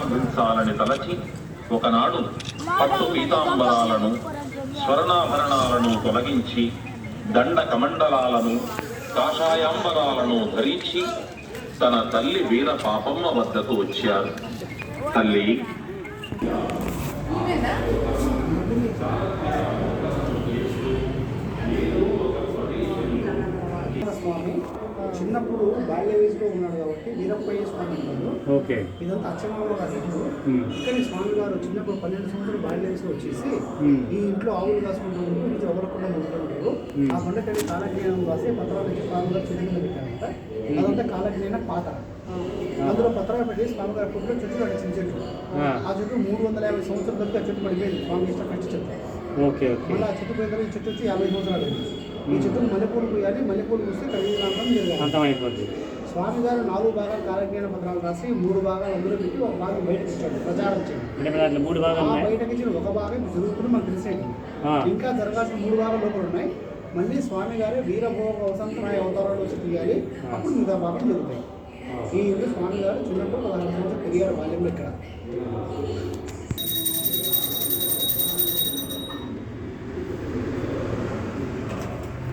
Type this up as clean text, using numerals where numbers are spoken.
అందించాలని తలచి ఒకనాడు పట్టు పీతాంబరాలను స్వర్ణాభరణాలను తొలగించి దండ కమండలాలను కాషాయాంబరాలను ధరించి తన తల్లి వీర పాపమ్మ వద్దకు వచ్చారు. తల్లి, స్వామి చిన్నప్పుడు బాల్య వయసులో ఉన్నాడు కాబట్టి వీరప్పయ్య స్వామి ఉన్నాడు. ఓకే, ఇదంతా అచ్చమామ గారు. ఇక్కడ స్వామి గారు చిన్నప్పుడు 12 సంవత్సరాలు బాల్య వయసులో వచ్చేసి ఈ ఇంట్లో ఆవులు కాసుకుంటారు, ఇది ఎవరకుండా ఉంటుంటారు. ఆ కొండకెళ్ళి కాలజ్ఞానం రాసి పత్రాలకి స్వామి గారు చెట్టు మీద పెట్టారంట. అదంతా కాలజ్ఞాన పాత. అందులో పత్రాలు పెట్టి స్వామి గారి పుట్టులో చెట్టు కట్టించిన చెట్టు. ఆ చెట్టు 350 సంవత్సరాల వరకు ఆ చెట్టు పడిపోయింది. స్వామి ఇష్టం కట్టి చెట్టు. ఓకే ఓకే, మళ్ళీ ఆ చెట్టు పోయిన ఈ చెట్టు వచ్చి 50 సంవత్సరాలు. ఈ చెట్టుకు మల్లెపూలు పోయాలి, మల్లెపూలు పూస్తే కలిగినాంతం అంతమైపోతుంది. స్వామి గారు 4 భాగాలు కాలజ్ఞాన పత్రాలు రాసి 3 భాగాలు అందులో పెట్టి ఒక భాగం బయటకు ఇచ్చాడు, ప్రచారం చేయండి. అంటే 3 భాగాలు బయటకి ఇచ్చిన ఒక భాగం జరుగుతుంది మనకు తెలిసేది. ఇంకా జరగాల్సిన 3 భాగాలు లోపల ఉన్నాయి. మళ్ళీ స్వామి గారు వీరభోగ వసంతరాయ అవతారాలు వచ్చి తీయాలి, అప్పుడు మిగతా భాగం జరుగుతాయి. ఈ ఇల్లు స్వామి గారు చిన్నప్పుడు 16 సంవత్సరాలు పెరిగారు బాల్యంలో ఇక్కడ.